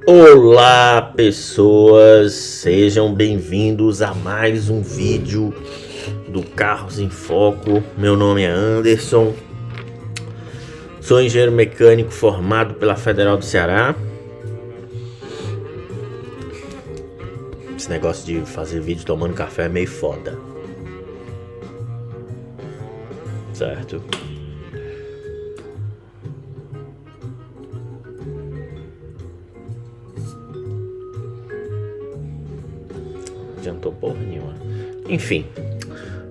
Olá pessoas, sejam bem-vindos a mais um vídeo do Carros em Foco. Meu nome é Anderson, sou engenheiro mecânico formado pela Federal do Ceará. Esse negócio de fazer vídeo tomando café é meio foda, certo? Adiantou porra nenhuma. Enfim.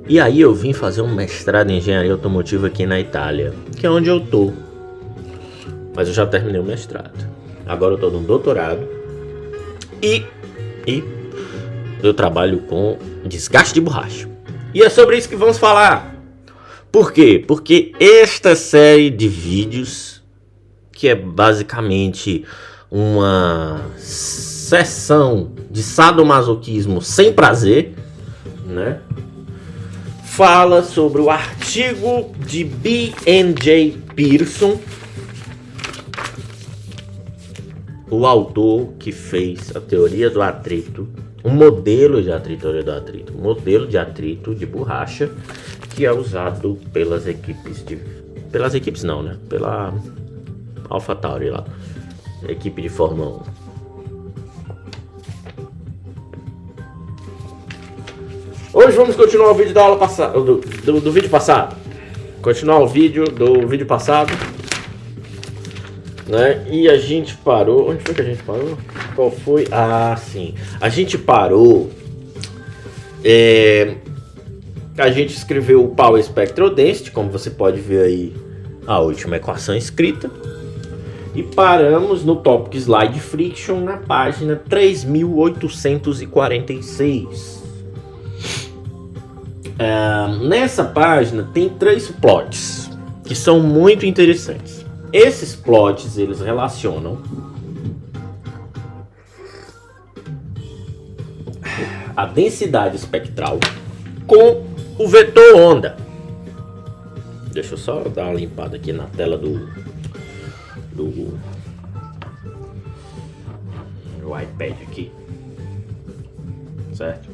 E aí eu vim fazer um mestrado em engenharia automotiva aqui na Itália, que é onde eu tô. Mas eu já terminei o mestrado. Agora eu tô no doutorado. E eu trabalho com desgaste de borracha. E é sobre isso que vamos falar. Por quê? Porque esta série de vídeos, que é basicamente uma sessão de sadomasoquismo sem prazer, né? Fala sobre o artigo de B.J. Pearson, o autor que fez a teoria do atrito, um modelo de atrito, um modelo de atrito de borracha que é usado pelas equipes pela AlphaTauri lá, equipe de Fórmula 1. Hoje vamos continuar o vídeo da aula passada, do vídeo passado. Continuar o vídeo do vídeo passado, né? E a gente parou. Onde foi que a gente parou? Qual foi? Ah, sim. A gente parou. A gente escreveu o Power Spectral Density, como você pode ver aí, a última equação escrita. E paramos no Topic Slide Friction na página 3846. Nessa página tem 3 plots que são muito interessantes. Esses plots eles relacionam a densidade espectral com o vetor onda. Deixa eu só dar uma limpada aqui na tela do iPad aqui, certo?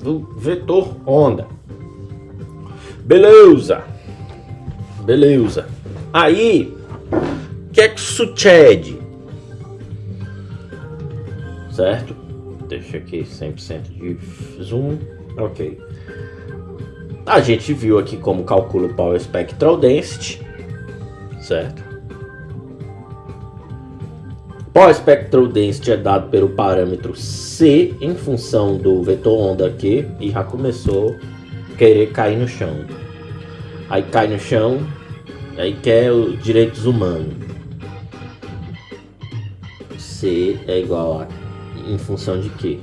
Do vetor onda. Beleza. Aí, o que é que sucede? Certo? Deixa aqui 100% de zoom. Ok. A gente viu aqui como calcula o Power Spectral Density. Certo? Power Spectral Density é dado pelo parâmetro C em função do vetor onda Q. E já começou a querer cair no chão. Aí cai no chão, aí quer os direitos humanos. C é igual a em função de quê?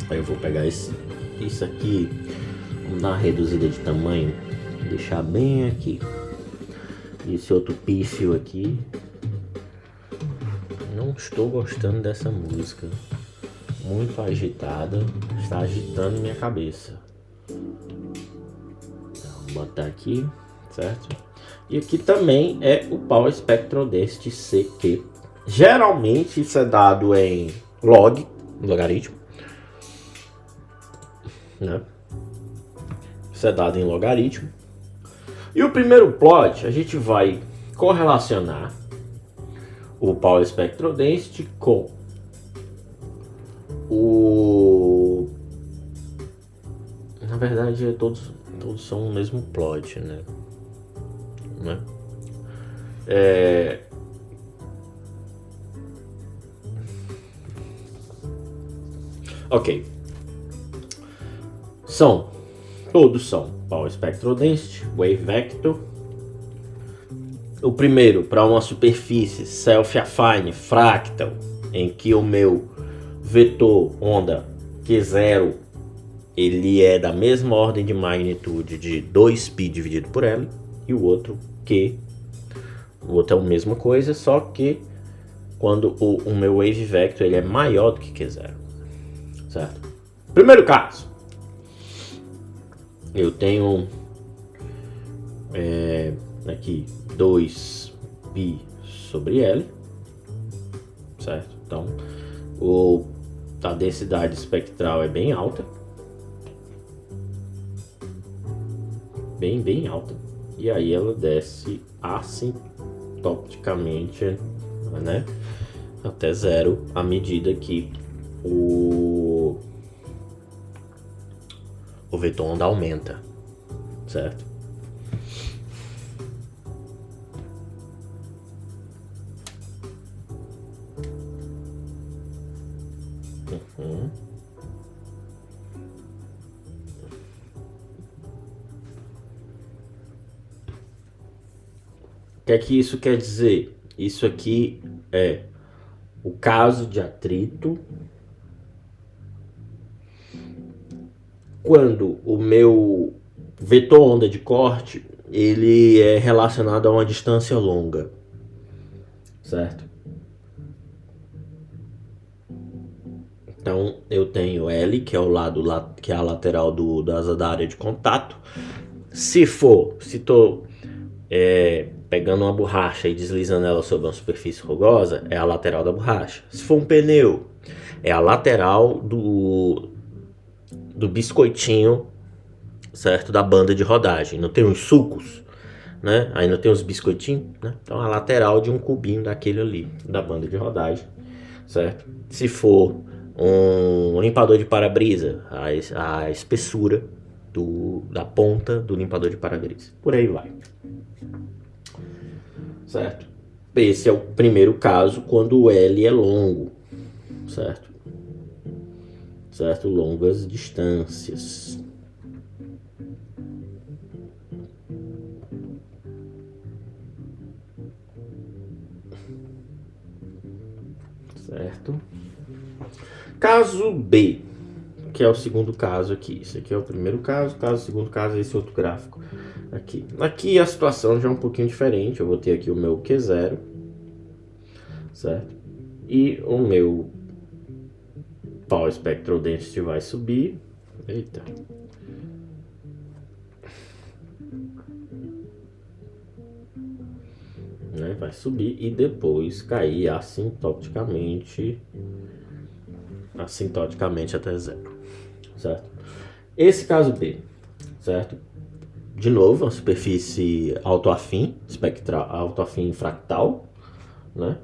Aí eu vou pegar isso aqui, vamos dar uma reduzida de tamanho, deixar bem aqui. E esse outro pífio aqui. Não estou gostando dessa música. Muito agitada, está agitando minha cabeça. Vou botar aqui, certo? E aqui também é o Power Spectral Density CQ. Geralmente isso é dado em logaritmo, né? Isso é dado em logaritmo. E o primeiro plot a gente vai correlacionar o Power Spectral Density com o... Na verdade todos são o mesmo plot, né? Ok. Todos são Power Spectral Density, Wave Vector. O primeiro para uma superfície self-affine fractal, em que o meu vetor onda Q0 ele é da mesma ordem de magnitude de 2π dividido por L, e o outro Q, o outro é a mesma coisa, só que quando o meu wave vector ele é maior do que Q0, certo? Primeiro caso, eu tenho aqui 2π sobre L, certo? Então, a densidade espectral é bem alta, bem alta, e aí ela desce assintoticamente, né, até zero, à medida que o vetor onda aumenta, certo? O que é que isso quer dizer? Isso aqui é o caso de atrito quando o meu vetor onda de corte ele é relacionado a uma distância longa, certo? Então eu tenho L, que é o lado que é a lateral da área de contato. Se tô pegando uma borracha e deslizando ela sobre uma superfície rugosa, é a lateral da borracha. Se for um pneu, é a lateral do biscoitinho, certo? Da banda de rodagem. Não tem os sucos, né? Aí não tem os biscoitinhos, né? Então a lateral de um cubinho daquele ali, da banda de rodagem, certo? Se for um limpador de para-brisa, a espessura da ponta do limpador de para-brisa. Por aí vai. Certo? Esse é o primeiro caso quando o L é longo, certo? Certo? Longas distâncias. Certo? Caso B, que é o segundo caso aqui. Esse aqui é o primeiro caso, o segundo caso é esse outro gráfico aqui. Aqui a situação já é um pouquinho diferente. Eu vou ter aqui o meu Q0, certo? E o meu Power Spectral Density vai subir. Eita. Né? Vai subir e depois cair assintoticamente até zero, certo? Esse caso B, certo? De novo, uma superfície autoafim, espectral, autoafim fractal, né?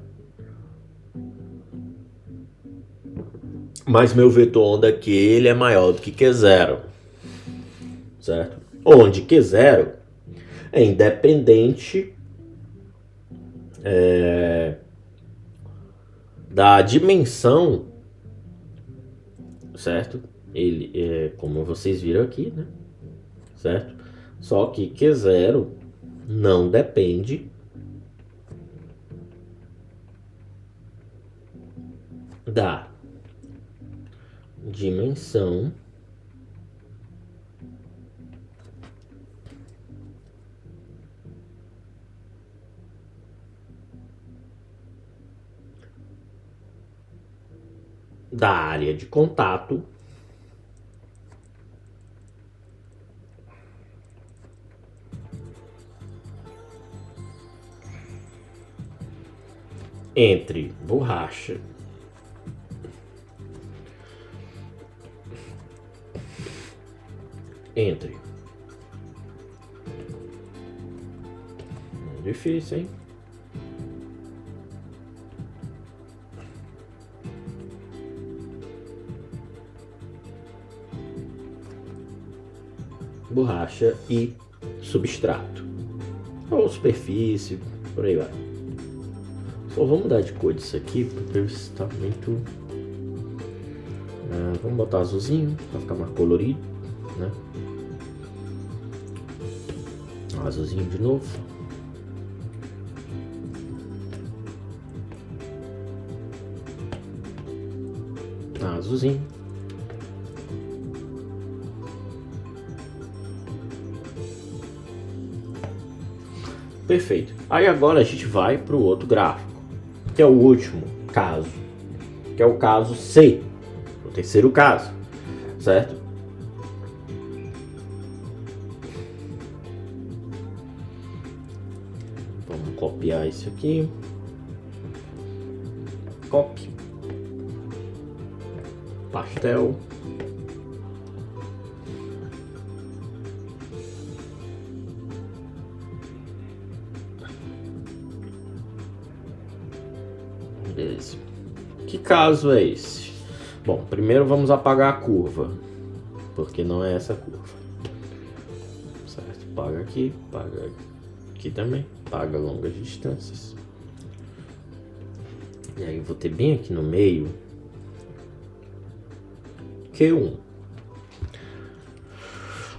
Mas meu vetor onda aqui ele é maior do que Q0, certo? Onde Q0 é independente da dimensão, certo? Ele é como vocês viram aqui, né? Certo? Só que Q0 não depende da dimensão da área de contato entre borracha difícil, hein? Borracha e substrato ou superfície, por aí vai. Só vamos mudar de cor disso aqui porque está muito. Vamos botar azulzinho para ficar mais colorido, né? Azulzinho de novo. Azulzinho. Perfeito. Aí agora a gente vai para o outro gráfico, que é o último caso, que é o caso C, o terceiro caso, certo? Vamos copiar isso aqui, coque, pastel, beleza. Que caso é esse? Bom, primeiro vamos apagar a curva, porque não é essa curva, certo? Paga aqui também, paga longas distâncias. E aí vou ter bem aqui no meio Q1.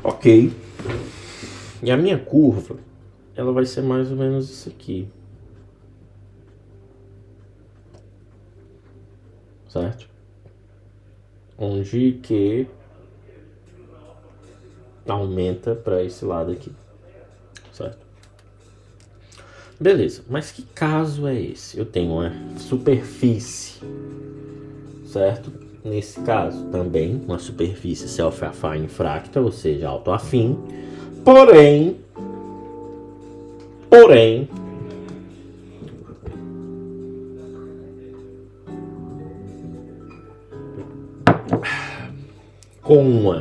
Ok. E a minha curva, ela vai ser mais ou menos isso aqui. Certo? Onde Q aumenta para esse lado aqui. Certo? Beleza, mas que caso é esse? Eu tenho uma superfície, certo? Nesse caso, também uma superfície self-affine fractal, ou seja, autoafim. Porém, com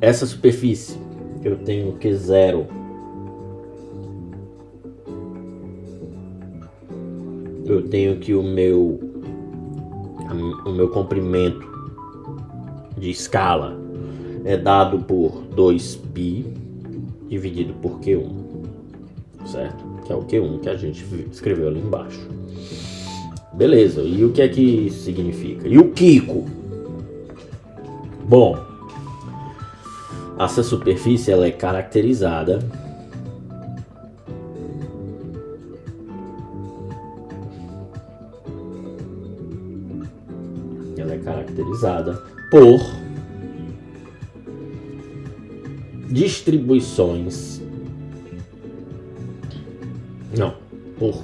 essa superfície, eu tenho Q0. Eu tenho que o meu comprimento de escala é dado por 2π dividido por Q1, certo? Que é o Q1 que a gente escreveu ali embaixo. Beleza, e o que é que isso significa? E o Kiko? Bom, essa superfície ela é caracterizada por distribuições, por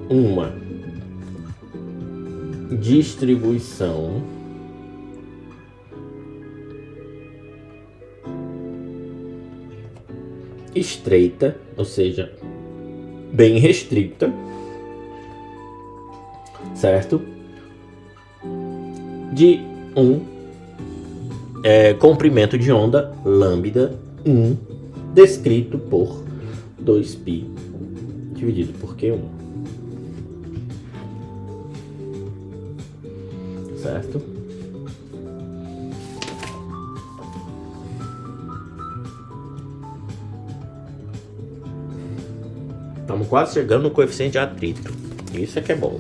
uma distribuição estreita, ou seja, bem restrita, certo? De comprimento de onda lambda 1 descrito por 2π dividido por Q1, certo? Estamos quase chegando no coeficiente de atrito. Isso é que é bom.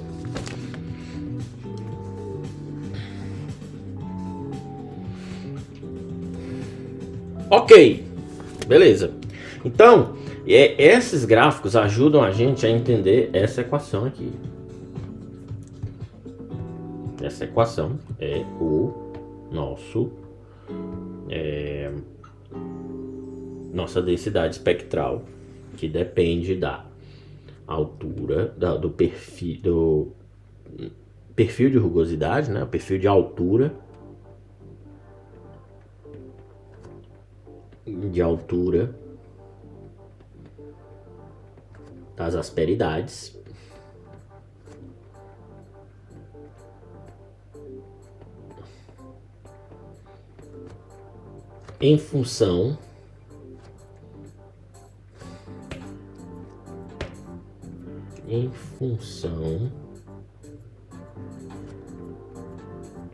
Ok, beleza. Então, esses gráficos ajudam a gente a entender essa equação aqui. Essa equação é o nosso nossa densidade espectral, que depende da altura do perfil de rugosidade, né? O perfil de altura das asperidades em função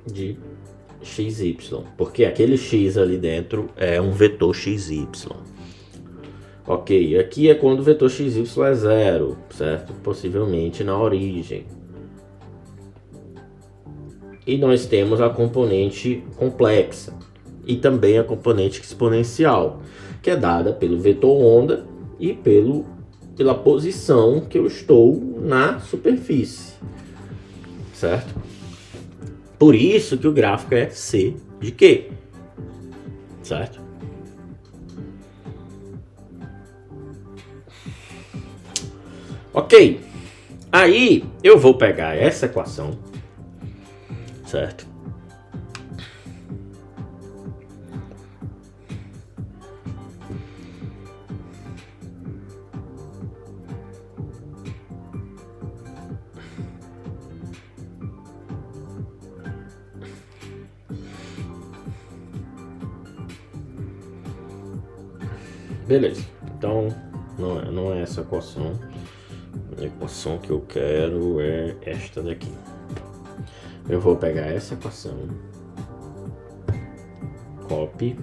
de XY, porque aquele X ali dentro é um vetor XY. Ok, aqui é quando o vetor XY é zero, certo? Possivelmente na origem. E nós temos a componente complexa e também a componente exponencial, que é dada pelo vetor onda e pela posição que eu estou na superfície, certo? Por isso que o gráfico é C de Q, certo? Ok, aí eu vou pegar essa equação, certo? Beleza, então não é essa equação. A equação que eu quero é esta daqui. Eu vou pegar essa equação, copy,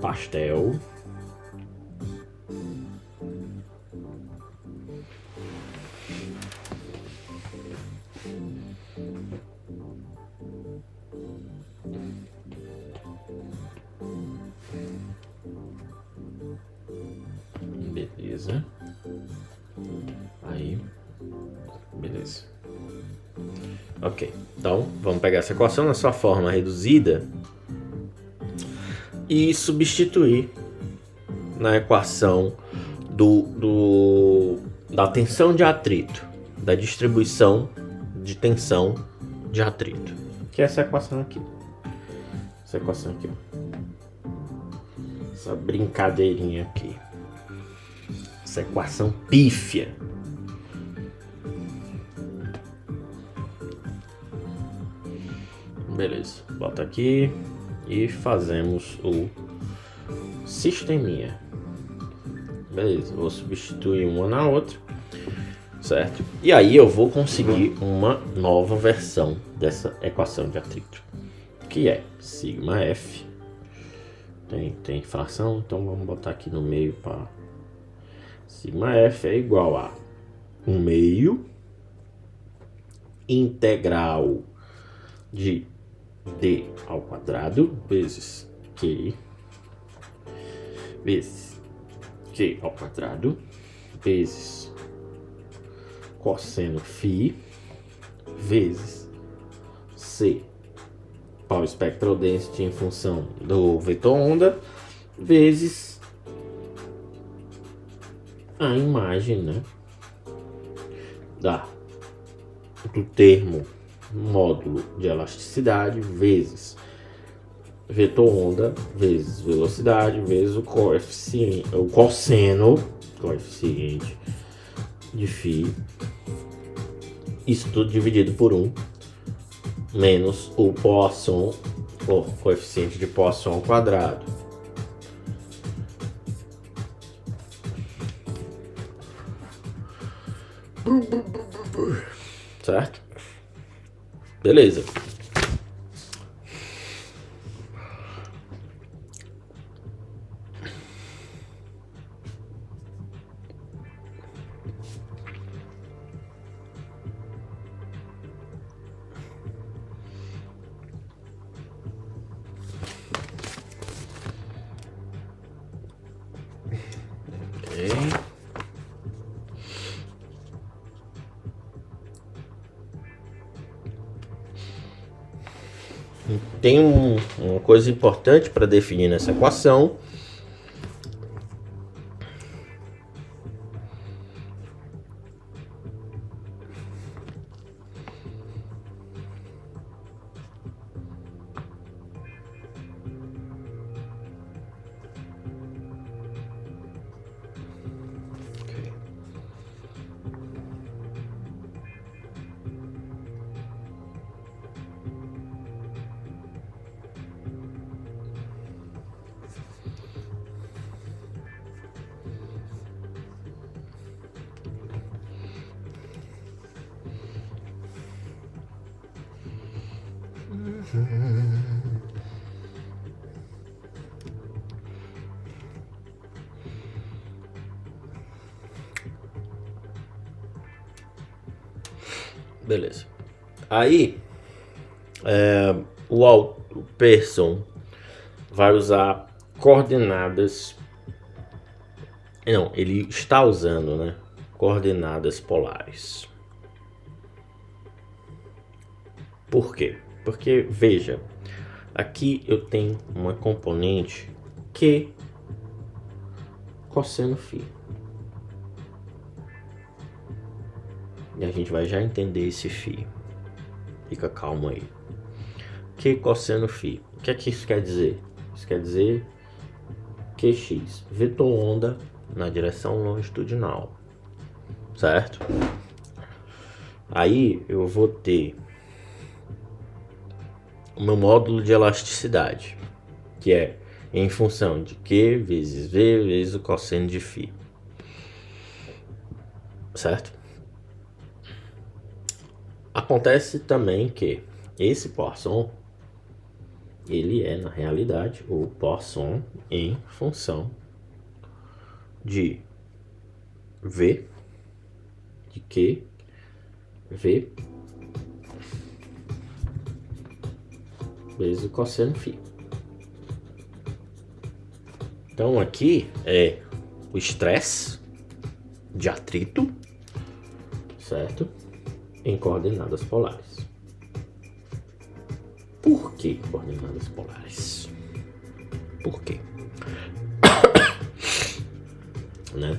pastel, beleza, aí, beleza, ok, então vamos pegar essa equação na sua forma reduzida e substituir na equação da tensão de atrito, da distribuição de tensão de atrito, que é essa equação aqui. Essa equação aqui, ó. Essa brincadeirinha aqui. Essa equação pífia. Beleza, bota aqui e fazemos o sisteminha. Beleza, vou substituir uma na outra, certo? E aí eu vou conseguir uma nova versão dessa equação de atrito, que é sigma F. Tem fração, então vamos botar aqui no meio para sigma F é igual a 1/2 integral de d ao quadrado vezes q ao quadrado vezes cosseno φ vezes c power spectral density em função do vetor onda vezes a imagem, né, do termo módulo de elasticidade vezes vetor onda vezes velocidade vezes o coeficiente, o coeficiente de φ, isso tudo dividido por 1 menos o Poisson, o coeficiente de Poisson ao quadrado. Certo? Beleza. Tem uma coisa importante para definir nessa equação. Beleza. Aí, o Pearson vai usar coordenadas. Não, ele está usando, né? Coordenadas polares. Por quê? Porque, veja, aqui eu tenho uma componente Q cosseno φ. E a gente vai já entender esse φ. Fica calmo aí. Q cosseno φ. O que é que isso quer dizer? Isso quer dizer QX, vetor onda na direção longitudinal. Certo? Aí eu vou ter o meu módulo de elasticidade, que é em função de Q vezes V vezes o cosseno de φ. Certo? Acontece também que esse Poisson, ele é, na realidade, o Poisson em função de V, de Q, V, vezes o cosseno φ. Então aqui é o estresse de atrito, certo? Em coordenadas polares. Por que coordenadas polares? Por quê? Né?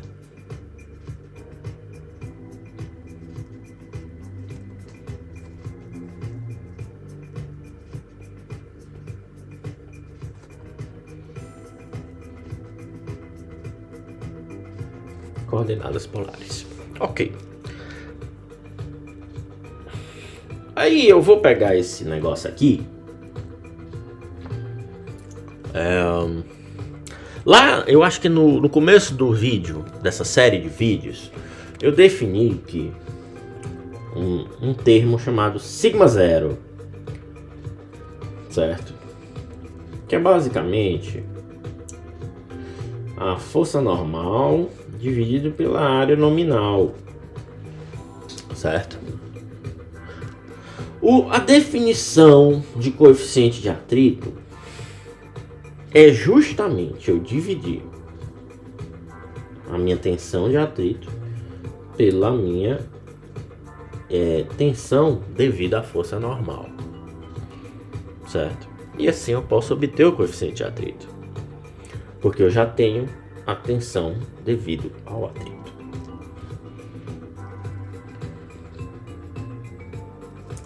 Coordenadas polares. Ok. Aí eu vou pegar esse negócio aqui. Lá, eu acho que no começo do vídeo, dessa série de vídeos, eu defini que um termo chamado sigma zero, certo? Que é basicamente a força normal dividido pela área nominal, certo? A definição de coeficiente de atrito é justamente eu dividir a minha tensão de atrito pela minha tensão devido à força normal, certo? E assim eu posso obter o coeficiente de atrito, porque eu já tenho a tensão devido ao atrito.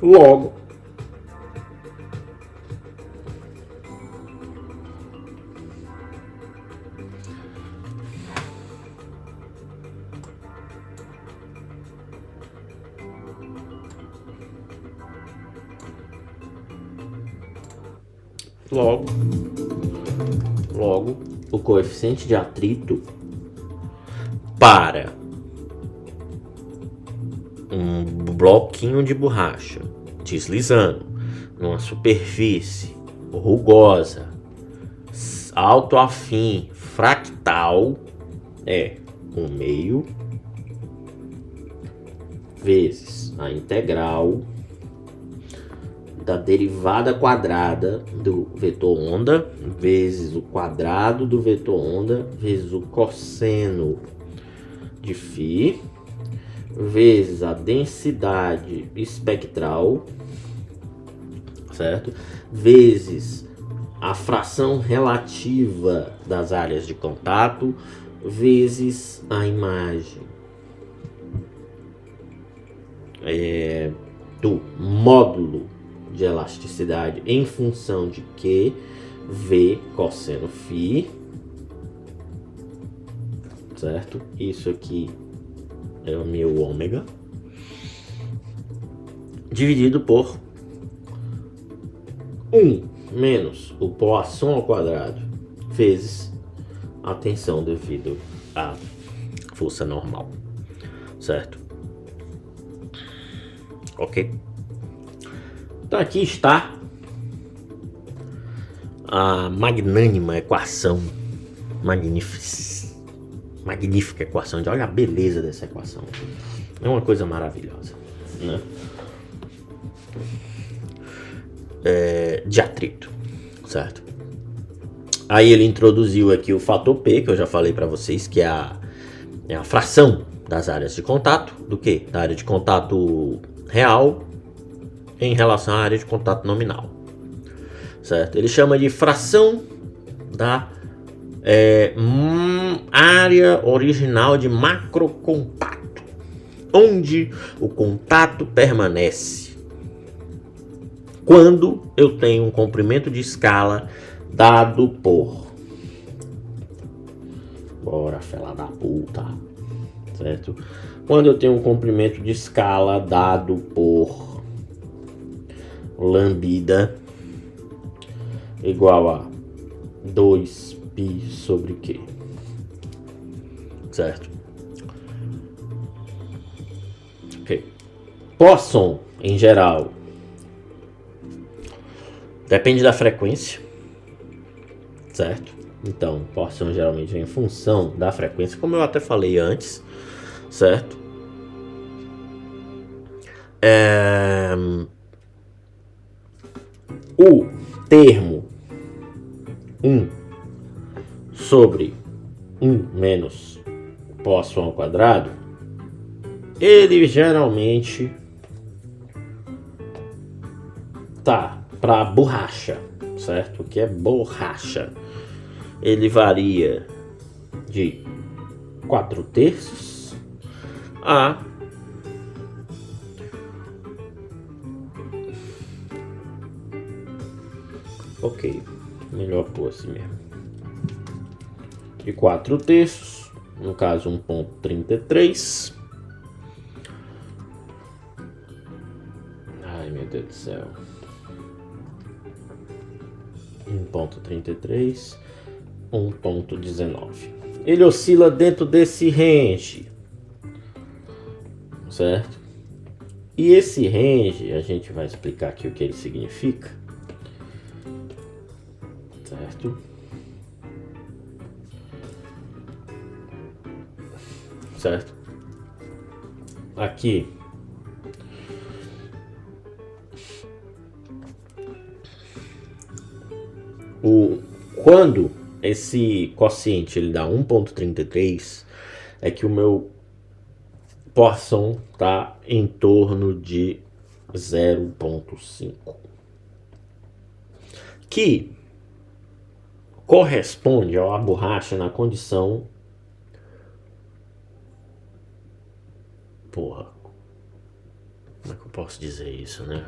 Logo, o coeficiente de atrito para um bloquinho de borracha deslizando numa superfície rugosa, autoafim, fractal, é 1/2 vezes a integral da derivada quadrada do vetor onda vezes o quadrado do vetor onda vezes o cosseno de φ vezes a densidade espectral, certo? Vezes a fração relativa das áreas de contato vezes a imagem do módulo de elasticidade em função de Q, V cosseno φ, certo? Isso aqui é o meu ômega, dividido por 1 menos o Poisson ao quadrado vezes a tensão devido à força normal, certo? Ok? Então aqui está a magnânima equação, magnífica equação. Olha a beleza dessa equação. É uma coisa maravilhosa, né? De atrito, certo? Aí ele introduziu aqui o fator P, que eu já falei para vocês, que é a fração das áreas de contato, do que? Da área de contato real em relação à área de contato nominal, certo? Ele chama de fração da área original de macrocontato, onde o contato permanece quando eu tenho um comprimento de escala dado por, bora fela da puta, certo? Quando eu tenho um comprimento de escala dado por lambda igual a 2π sobre Q. Certo? Ok. Poisson, em geral, depende da frequência. Certo? Então, Poisson geralmente vem em função da frequência, como eu até falei antes. Certo? O termo 1 sobre 1 menos Poisson ao quadrado, ele geralmente tá para borracha, certo? O que é borracha? Ele varia de 4/3 a ok, melhor pôr assim mesmo. De 4/3, no caso 1,33. Ai, meu Deus do céu. 1,33, 1,19. Ele oscila dentro desse range, certo? E esse range, a gente vai explicar aqui o que ele significa, certo? Certo? Aqui quando esse quociente ele dá 1,33, é que o meu Poisson tá em torno de 0,5, que corresponde à borracha na condição, porra, como é que eu posso dizer isso, né?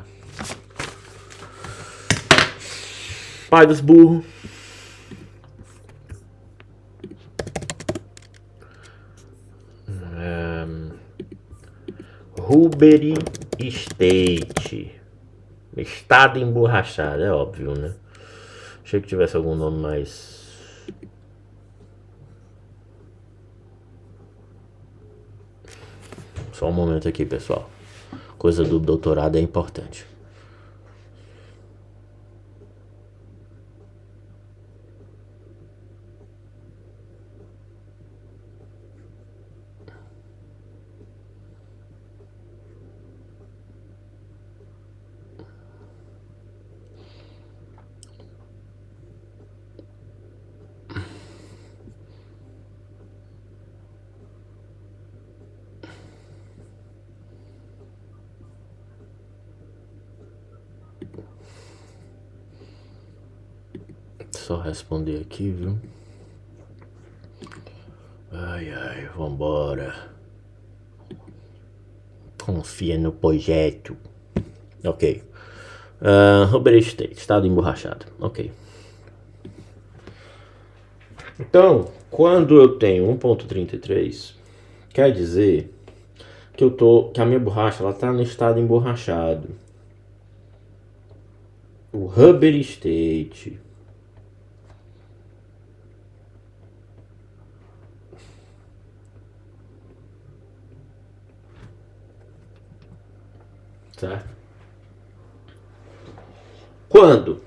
Pai dos burros. Rubery State. Estado emborrachado, é óbvio, né? Achei que tivesse algum nome mais... Só um momento aqui, pessoal. Coisa do doutorado é importante. Só responder aqui, viu? Ai, vambora. Confia no projeto. Ok. Rubery State, estado emborrachado. Ok. Então, quando eu tenho 1,33, quer dizer que a minha borracha ela tá no estado emborrachado. O Rubery State. Certo? Quando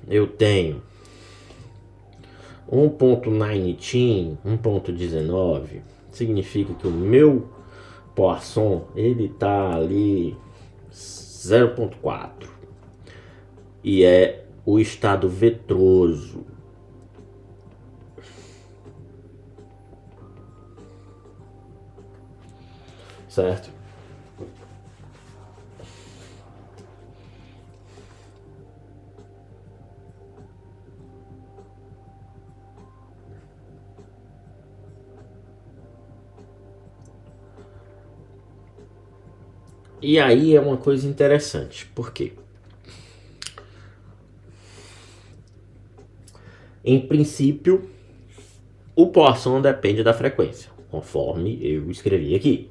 eu tenho 1,19, 1,19, significa que o meu Poisson ele tá ali 0,4 e é o estado vetroso. Certo? E aí é uma coisa interessante, por quê? Em princípio, o Poisson depende da frequência, conforme eu escrevi aqui,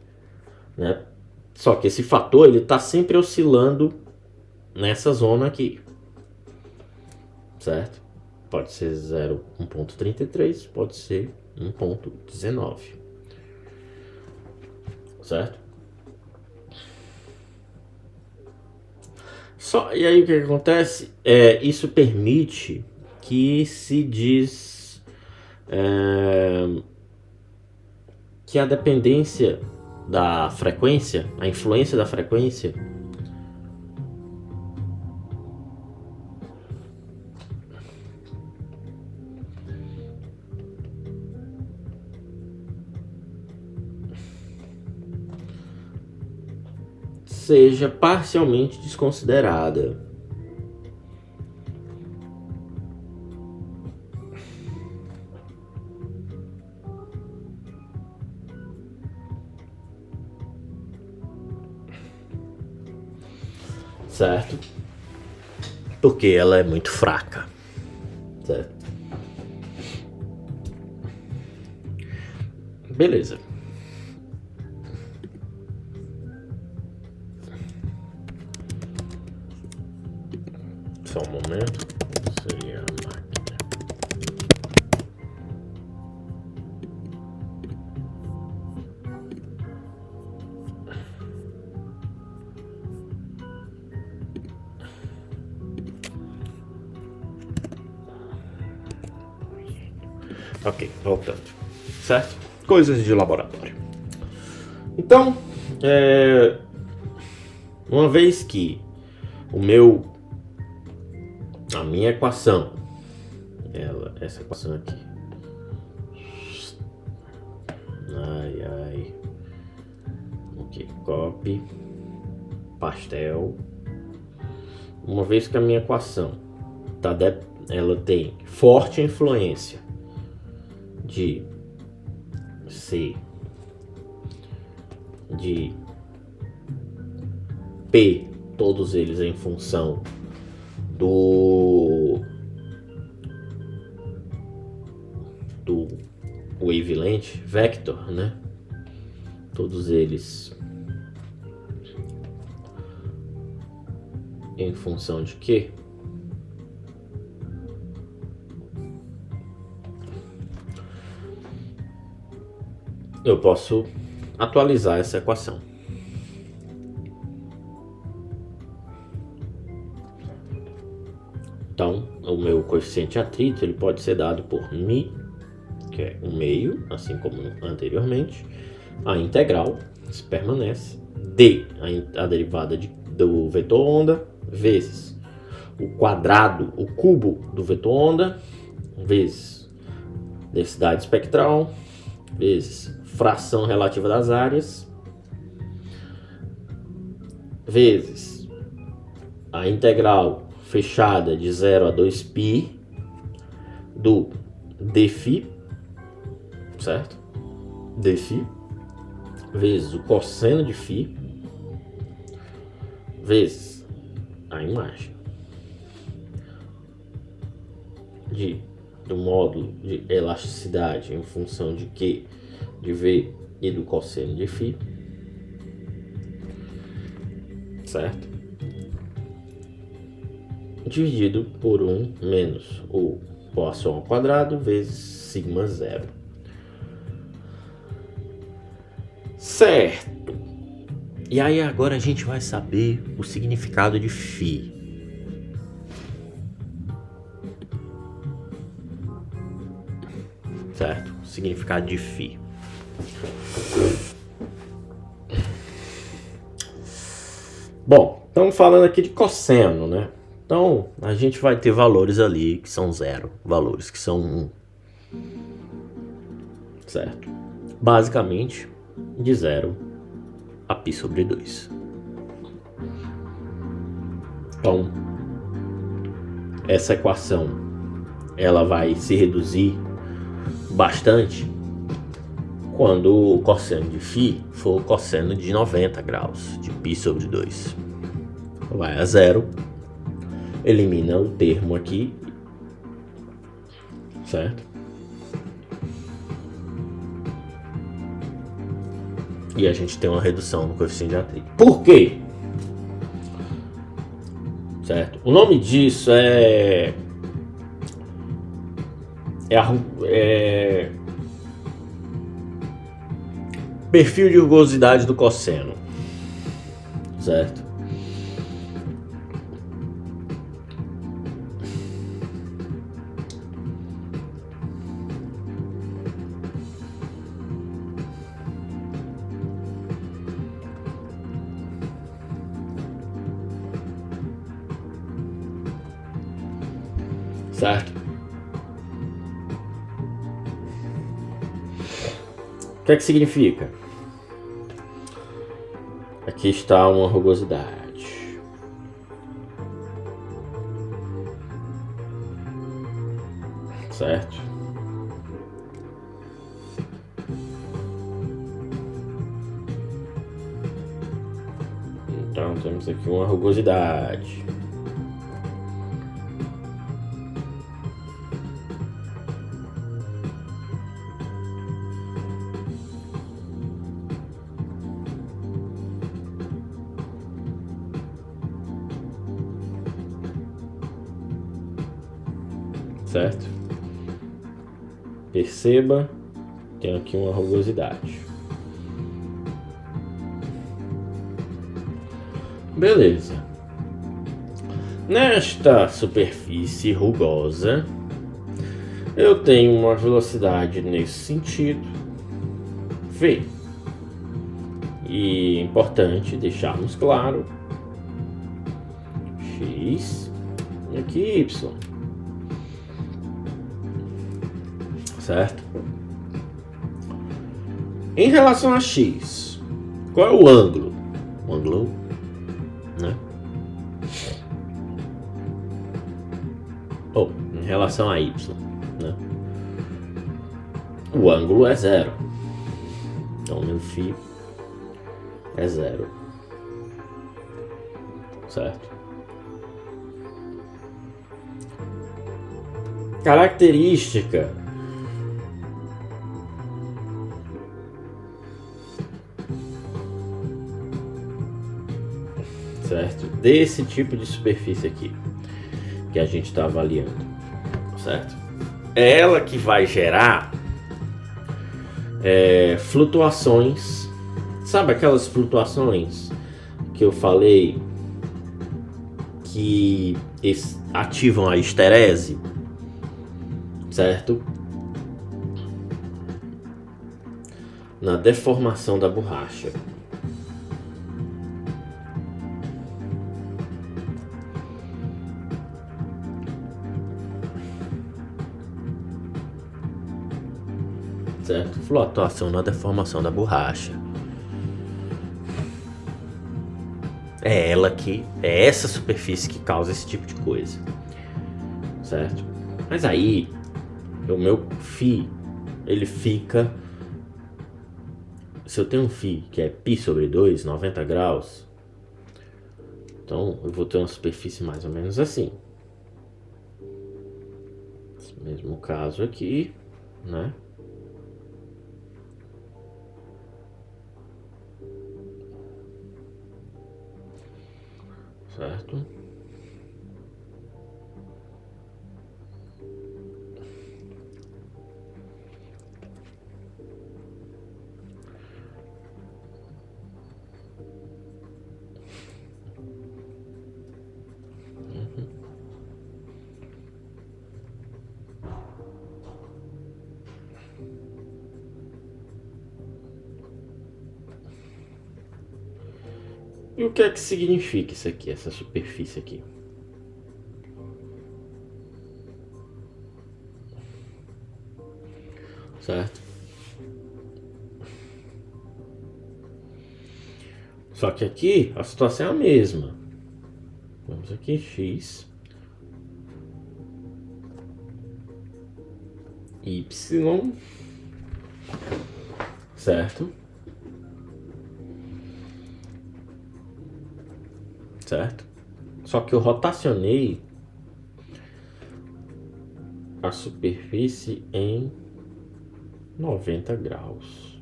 né? Só que esse fator ele está sempre oscilando nessa zona aqui, certo? Pode ser 1.33, pode ser 1.19. Certo? E aí o que acontece? Isso permite que se diz que a dependência da frequência, a influência da frequência, seja parcialmente desconsiderada. Certo? Porque ela é muito fraca. Certo? Beleza. Só um momento. Seria a máquina. Ok, voltando. Certo? Coisas de laboratório. Então, uma vez que a minha equação, essa equação aqui, ok, copy, pastel, uma vez que a minha equação ela tem forte influência de C, de P, todos eles em função do wavelength vector, né? Todos eles em função de quê? Eu posso atualizar essa equação. Então, o meu coeficiente de atrito ele pode ser dado por μ, que é 1/2, assim como anteriormente. A integral se permanece, d, a derivada do vetor onda, vezes o quadrado, o cubo do vetor onda, vezes densidade espectral, vezes fração relativa das áreas, vezes a integral fechada de 0 a 2π do dφ, certo? Dφ, vezes o cosseno de φ, vezes a imagem do módulo de elasticidade em função de Q, de V e do cosseno de φ, certo? Dividido por 1 menos o Poisson ao quadrado vezes sigma zero. Certo. E aí agora a gente vai saber o significado de φ. Certo? O significado de φ. Bom, estamos falando aqui de cosseno, né? Então, a gente vai ter valores ali que são 0, valores que são 1. Certo? Basicamente, de 0 a π sobre 2. Então, essa equação, ela vai se reduzir bastante quando o cosseno de φ for o cosseno de 90 graus, de π sobre 2. Vai a 0, elimina o termo aqui, certo? E a gente tem uma redução no coeficiente de atrito. Por quê? Certo? O nome disso é é perfil de rugosidade do cosseno, certo? Certo? O que é que significa? Aqui está uma rugosidade. Certo? Então temos aqui uma rugosidade. Certo? Perceba, tem aqui uma rugosidade. Beleza. Nesta superfície rugosa, eu tenho uma velocidade nesse sentido, V. E é importante deixarmos claro, X e aqui Y. Certo? Em relação a X, qual é o ângulo? O ângulo, né? Ou em relação a Y, né? O ângulo é 0. Então meu φ é 0. Certo? Característica certo? Desse tipo de superfície aqui que a gente está avaliando, certo? É ela que vai gerar flutuações. Sabe aquelas flutuações que eu falei que ativam a esterese, certo? Na deformação da borracha. Certo? Flutuação na deformação da borracha. É essa superfície que causa esse tipo de coisa. Certo? Mas aí, o meu φ, ele fica... Se eu tenho um φ que é π/2, 90 graus, então eu vou ter uma superfície mais ou menos assim. Esse mesmo caso aqui, né? Certo? E o que é que significa isso aqui, essa superfície aqui? Certo? Só que aqui a situação é a mesma. Vamos aqui, X, Y, certo? Certo? Só que eu rotacionei a superfície em 90 graus.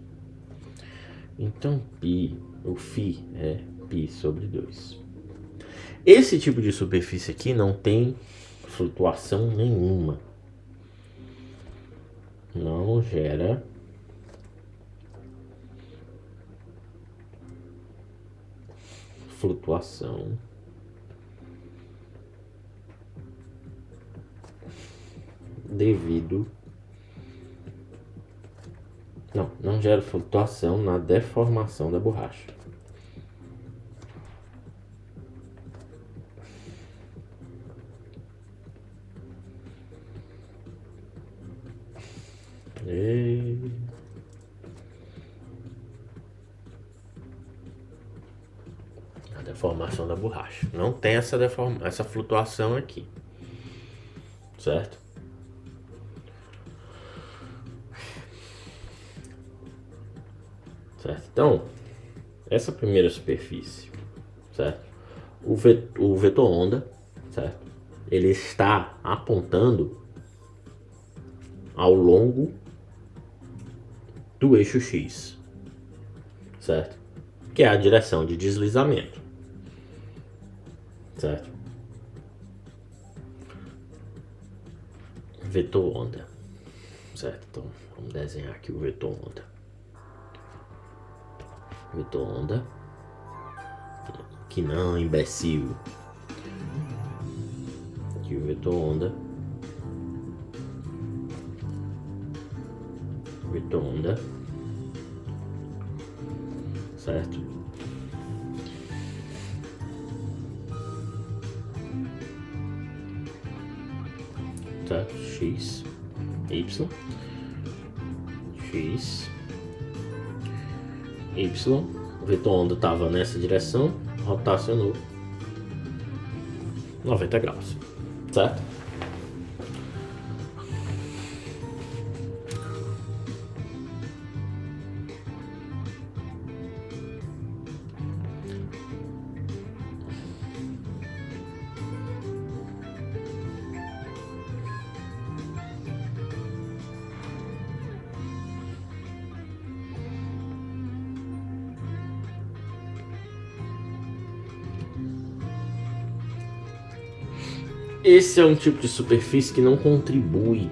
Então o φ é π/2. Esse tipo de superfície aqui não tem flutuação nenhuma. não gera flutuação devido não gera flutuação na deformação da borracha. A deformação da borracha. Não tem essa flutuação aqui. Certo? Certo? Então, essa primeira superfície, certo? O vetor onda, certo? Ele está apontando ao longo do eixo X, certo? Que é a direção de deslizamento, certo? Vetor onda, certo? Então, vamos desenhar aqui o vetor onda. Vetor onda. Que não, imbecil. Aqui o vetor onda. Vetor onda. Certo? Certo? X, Y, X, Y. O vetor onda estava nessa direção, rotacionou 90 graus, certo? Esse é um tipo de superfície que não contribui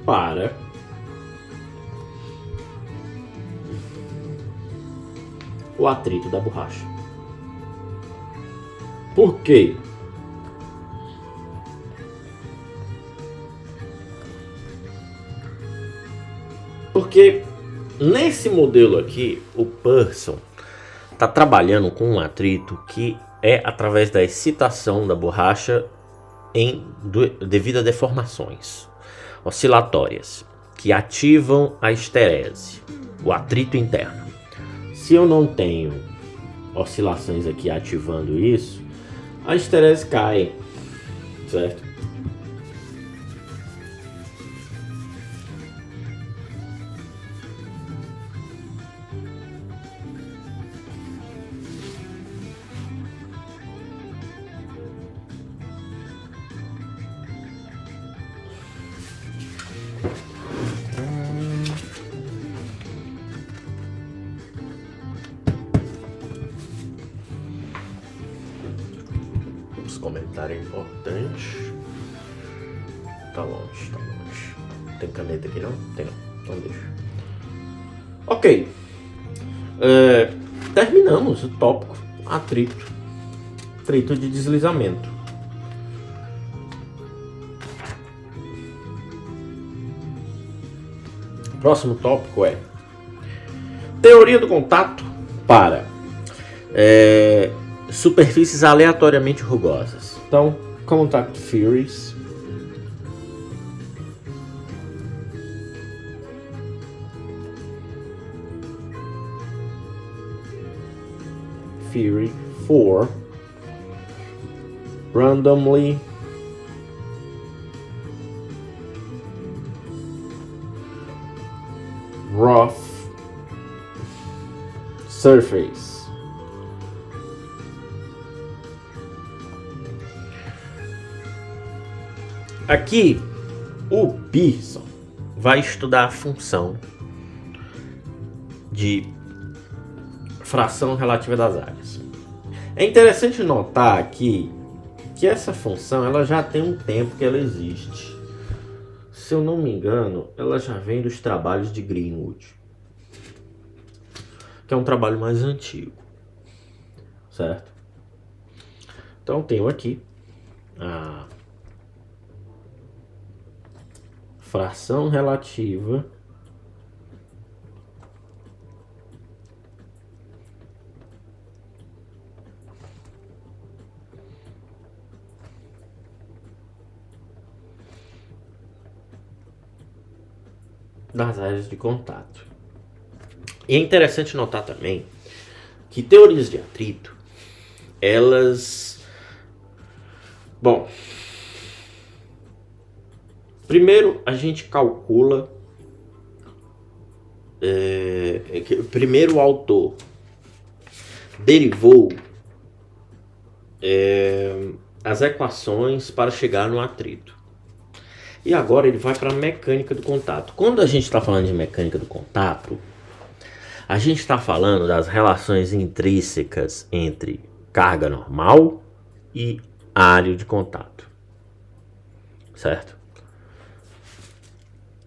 para o atrito da borracha. Por quê? Porque nesse modelo aqui, o Pearson está trabalhando com um atrito que é através da excitação da borracha devido a deformações oscilatórias que ativam a esterese, o atrito interno. Se eu não tenho oscilações aqui ativando isso, a esterese cai, certo? Comentário importante. Tá longe. Tem caneta aqui não? Tem não. Então deixa. Ok. Terminamos o tópico atrito. Atrito de deslizamento. O próximo tópico é teoria do contato para superfícies aleatoriamente rugosas. Então, contact theories. Theory for randomly rough surface Aqui, o Pearson vai estudar a função de fração relativa das áreas. É interessante notar aqui que essa função ela já tem um tempo que ela existe. Se eu não me engano, ela já vem dos trabalhos de Greenwood, que é um trabalho mais antigo, certo? Então tenho aqui a fração relativa das áreas de contato. E é interessante notar também que teorias de atrito, elas... Bom, primeiro a gente calcula... primeiro o autor derivou as equações para chegar no atrito. E agora ele vai para a mecânica do contato. Quando a gente está falando de mecânica do contato, a gente está falando das relações intrínsecas entre carga normal e área de contato, certo?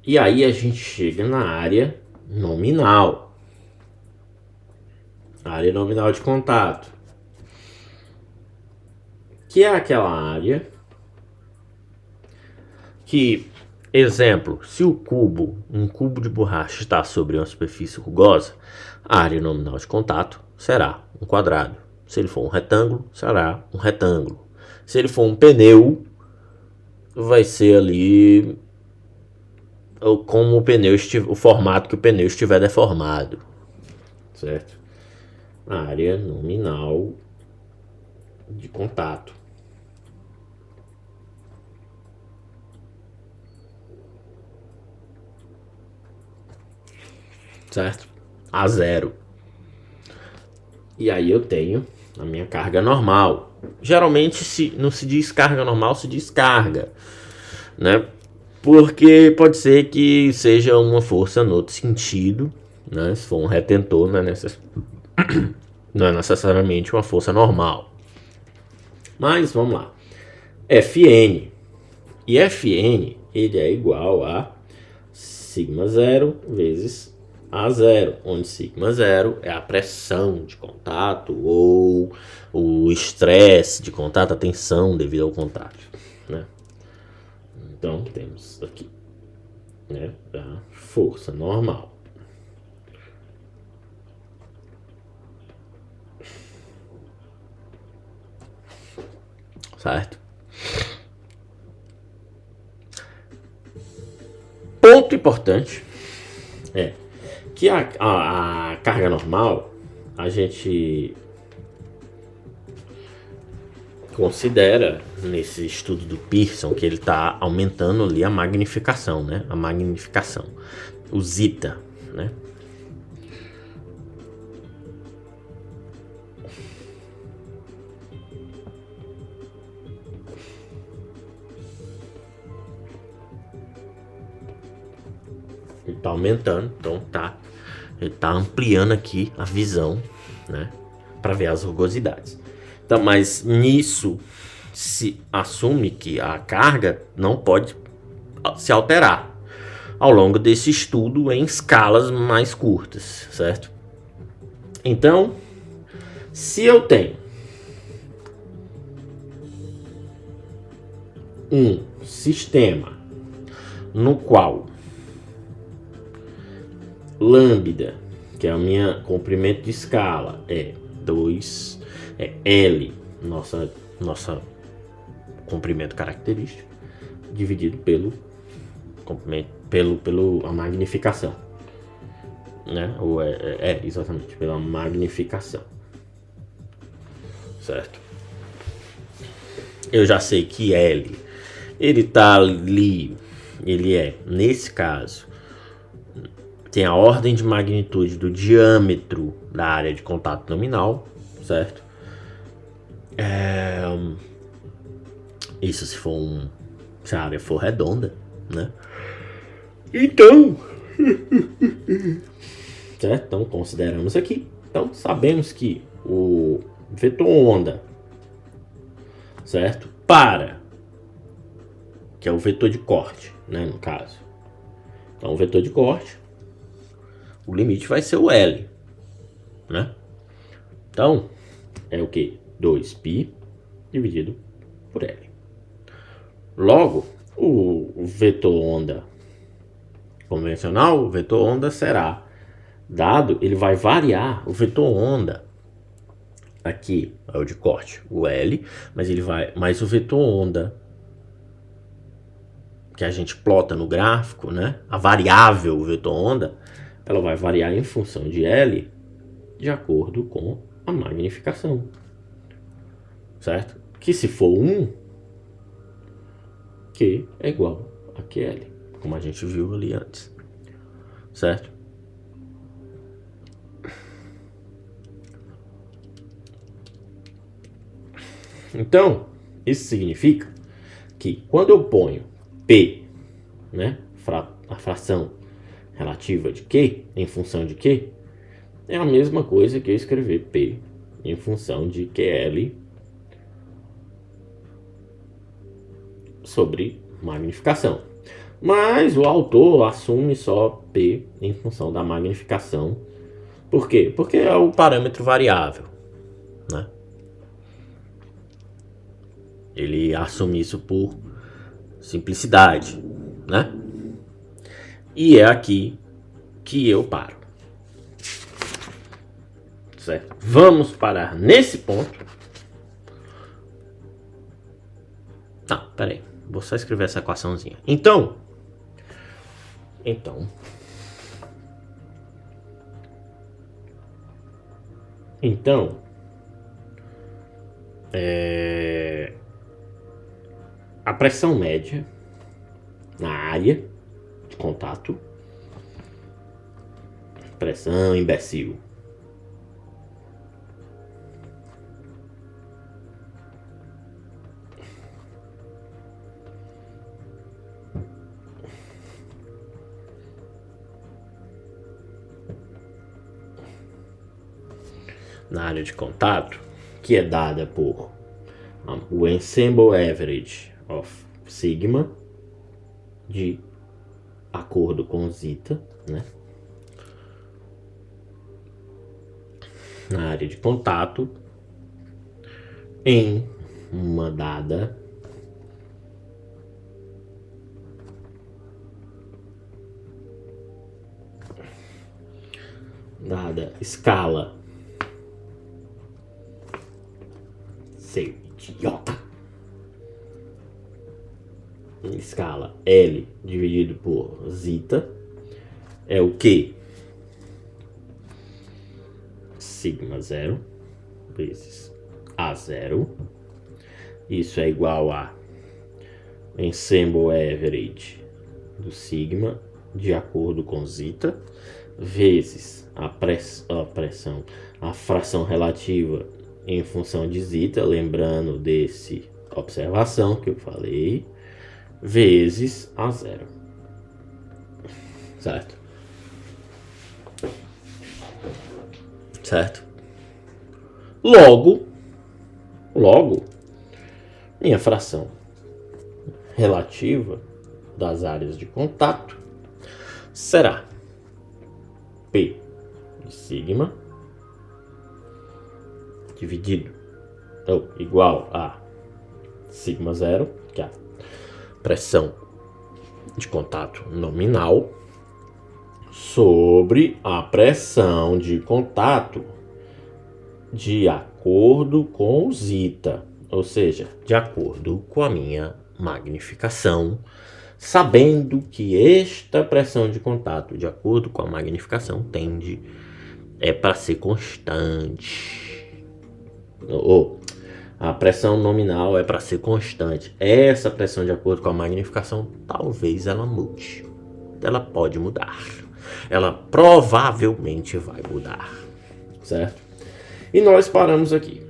E aí a gente chega na área nominal. Área nominal de contato, que é aquela área que, exemplo, se um cubo de borracha está sobre uma superfície rugosa, a área nominal de contato será um quadrado. Se ele for um retângulo, será um retângulo. Se ele for um pneu, vai ser ali como o formato que o pneu estiver deformado, certo? A área nominal de contato. Certo? A zero. E aí eu tenho a minha carga normal. Geralmente não se diz carga normal, se diz carga, né? Porque pode ser que seja uma força no outro sentido, né? Se for um retentor, não é necessariamente uma força normal. Mas vamos lá. Fn. E Fn ele é igual a sigma zero vezes A0, onde sigma zero é a pressão de contato ou o estresse de contato, a tensão devido ao contato, né? Então temos aqui, né, a força normal. Certo? Ponto importante é que a carga normal a gente considera nesse estudo do Pearson que ele está aumentando ali a magnificação, né? A magnificação, o zeta, né? Ele está aumentando, então ele tá ampliando aqui a visão, né, para ver as rugosidades. Então, mas nisso se assume que a carga não pode se alterar ao longo desse estudo em escalas mais curtas, certo? Então, se eu tenho um sistema no qual lambda, que é o meu comprimento de escala, é L, nossa comprimento característico, dividido pelo comprimento, pelo a magnificação, né? Ou exatamente pela magnificação, certo? Eu já sei que L, ele tá ali, ele nesse caso, tem a ordem de magnitude do diâmetro da área de contato nominal, certo? Isso se for um se a área for redonda, né? Então, certo? Então, consideramos aqui. Então, sabemos que o vetor onda, certo? Que é o vetor de corte, né, no caso. Então, o vetor de corte, o limite vai ser o L, né? Então, é o que? 2π dividido por L. Logo, o vetor onda convencional, o vetor onda será dado, ele vai variar o vetor onda. Aqui é o de corte, o L, mas o vetor onda que a gente plota no gráfico, né? A variável vetor onda, ela vai variar em função de L de acordo com a magnificação, certo? Que se for 1, Q é igual a QL, como a gente viu ali antes, certo? Então, isso significa que quando eu ponho P, né, a fração relativa de Q em função de Q, é a mesma coisa que eu escrever P em função de QL sobre magnificação. Mas o autor assume só P em função da magnificação. Por quê? Porque é o parâmetro variável, né? Ele assume isso por simplicidade, né? E é aqui que eu paro. Certo? Vamos parar nesse ponto. Tá, peraí. Vou só escrever essa equaçãozinha. Então, a pressão média na área de contato, pressão imbecil, na área de contato, que é dada por o ensemble average of sigma de acordo com zeta, né? Na área de contato em uma dada escala. Seu idiota. Escala L dividido por zeta é o que? Sigma 0 vezes A0. Isso é igual a ensemble average do sigma de acordo com zeta vezes a fração relativa em função de zeta, lembrando desse observação que eu falei, vezes A0, certo? Logo, minha fração relativa das áreas de contato será P de sigma dividido ou igual a sigma 0, que é a pressão de contato nominal, sobre a pressão de contato de acordo com zeta, ou seja, de acordo com a minha magnificação, sabendo que esta pressão de contato, de acordo com a magnificação, é para ser constante. A pressão nominal é para ser constante. Essa pressão, de acordo com a magnificação, talvez ela mude. Ela pode mudar. Ela provavelmente vai mudar, certo? E nós paramos aqui.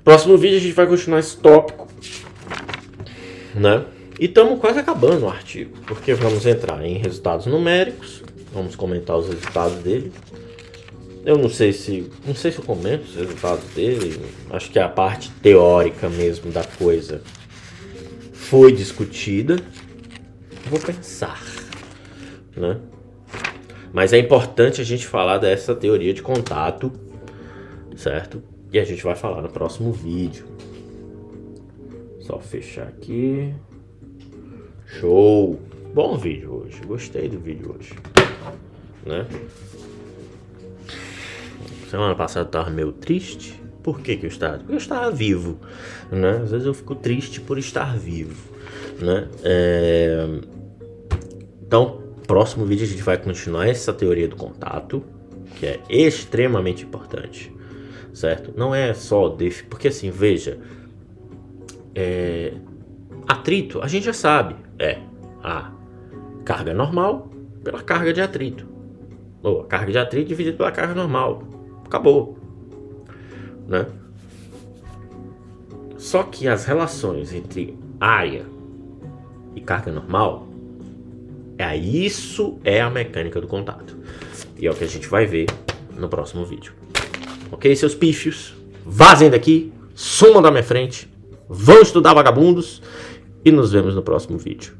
Próximo vídeo a gente vai continuar esse tópico né? E estamos quase acabando o artigo, porque vamos entrar em resultados numéricos, vamos comentar os resultados dele. Eu não sei se eu comento os resultados dele, acho que a parte teórica mesmo da coisa foi discutida. Vou pensar, né? Mas é importante a gente falar dessa teoria de contato, certo? E a gente vai falar no próximo vídeo. Só fechar aqui. Show! Bom vídeo hoje, gostei do vídeo hoje, né? Semana passada eu tava meio triste. Por que eu estava? Porque eu estava vivo, né? Às vezes eu fico triste por estar vivo, né? Então, próximo vídeo a gente vai continuar essa teoria do contato, que é extremamente importante, certo? Não é só porque assim, veja, atrito a gente já sabe, é a carga normal pela carga de atrito, ou a carga de atrito dividida pela carga normal, acabou, né? Só que as relações entre área e carga normal, isso é a mecânica do contato. E é o que a gente vai ver no próximo vídeo. Ok, seus pífios? Vazem daqui, sumam da minha frente, vão estudar, vagabundos, e nos vemos no próximo vídeo.